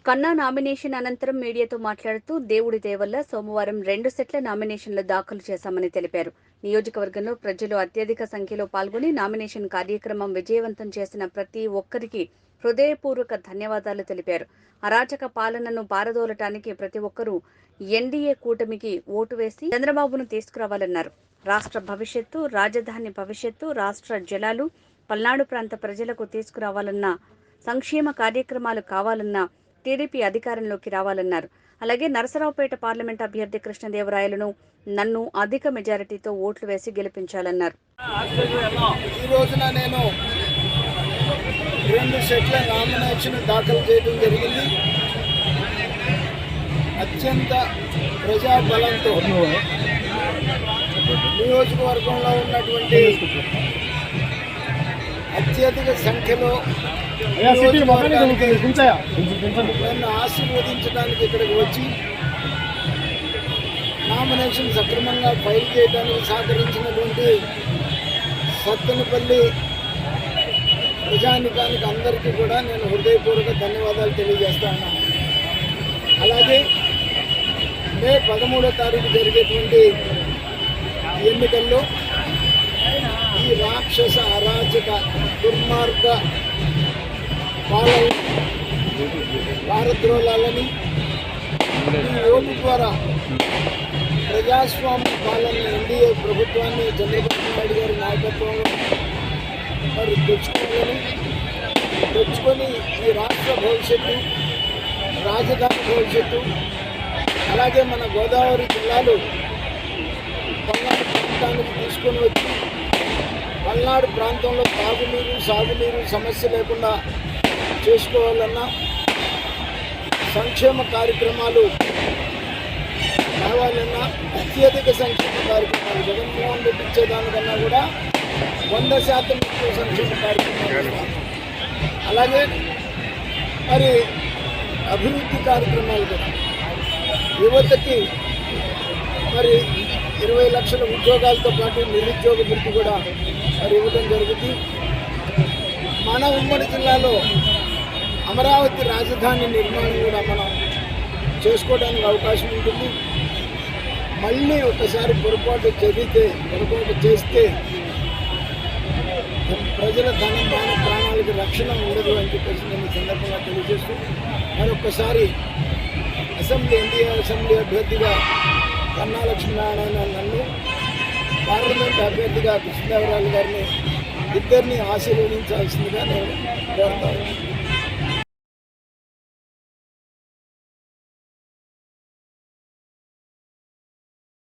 కన్నా నామినేషన్ అనంతరం మీడియాతో మాట్లాడుతూ దేవుడి దయ వల్ల సోమవారం 2 సెట్ల నామినేషన్లు దాఖలు చేశామని తెలిపారు. నియోజకవర్గంలో ప్రజలు అత్యధిక సంఖ్యలో పాల్గొని నామినేషన్ కార్యక్రమం విజయవంతం చేసిన ప్రతి ఒక్కరికి హృదయపూర్వక ధన్యవాదాలు తెలిపారు. అరాచక పాలనను పారదోలటానికి ప్రతి ఒక్కరూ ఎన్డీఏ కూటమికి ఓటు వేసి చంద్రబాబును తీసుకురావాలన్నారు. రాష్ట్ర భవిష్యత్తు, రాజధాని భవిష్యత్తు, రాష్ట్ర జలాలు పల్నాడు ప్రాంత ప్రజలకు తీసుకురావాలన్న సంక్షేమ కార్యక్రమాలు కావాలన్నా టీడీపీ అధికారంలోకి రావాలన్నారు. అలాగే నరసరావుపేట పార్లమెంట్ అభ్యర్థి కృష్ణదేవరాయలను నన్ను అధిక మెజారిటీతో ఓట్లు వేసి గెలిపించాలన్నారు. ఈ రోజున నేను 2 సెట్ల నామినేషన్ దాఖలు చేయడం జరిగింది. అత్యంత ప్రజాబలంతో నియోజకవర్గంలో ఉన్నటువంటి అత్యధిక సంఖ్యలో నన్ను ఆశీర్వదించడానికి ఇక్కడికి వచ్చి నామినేషన్ సక్రమంగా ఫైల్ చేయడానికి సహకరించినటువంటి సత్తెనపల్లి ప్రజానికానికి అందరికీ కూడా నేను హృదయపూర్వక ధన్యవాదాలు తెలియజేస్తా ఉన్నాను. అలాగే మే 13వ తారీఖు జరిగేటువంటి ఎన్నికల్లో ఈ రాక్షస అరాచక దుర్మార్గ పాలన భారద్రోళాలని ఈ ఓటు ద్వారా ప్రజాస్వామ్య పాలన ఎన్డీఏ ప్రభుత్వాన్ని చంద్రబాబు నాయుడు గారి నాయకత్వంలో మరి తెచ్చుకొని ఈ రాష్ట్ర భవిష్యత్తు, రాజధాని భవిష్యత్తు, అలాగే మన గోదావరి జిల్లాలు పల్నాడు ప్రాంతానికి తీసుకొని వచ్చి పల్నాడు ప్రాంతంలో తాగునీరు, సాగునీరు సమస్య లేకుండా చేసుకోవాలన్నా సంక్షేమ కార్యక్రమాలు కావాలన్నా అత్యధిక సంక్షేమ కార్యక్రమాలు జగన్మోహన్ రెడ్డి ఇచ్చేదానికన్నా కూడా 100% ఎక్కువ సంక్షేమ కార్యక్రమాలు, అలాగే మరి అభివృద్ధి కార్యక్రమాలు కూడా యువతకి మరి 20 లక్షల ఉద్యోగాలతో పాటు నిరుద్యోగ వృత్తి కూడా మరి ఇవ్వడం జరుగుతుంది. మన ఉమ్మడి జిల్లాలో అమరావతి రాజధాని నిర్మాణం కూడా మనం చేసుకోవడానికి అవకాశం ఉంటుంది. మళ్ళీ ఒకసారి పొరపాటు చేస్తే ప్రజల ధనం, మాన ప్రాణాలకు రక్షణ ఉండదు అని చెప్పేసి నేను సందర్భంగా తెలియజేస్తూ మరొకసారి ఎన్డీఏ అసెంబ్లీ అభ్యర్థిగా కన్నా లక్ష్మీనారాయణ నన్ను, పార్లమెంట్ అభ్యర్థిగా కృష్ణదేవరాయలు గారిని ఇద్దరిని ఆశీర్వదించాల్సిందిగా నేను కోరుతాను.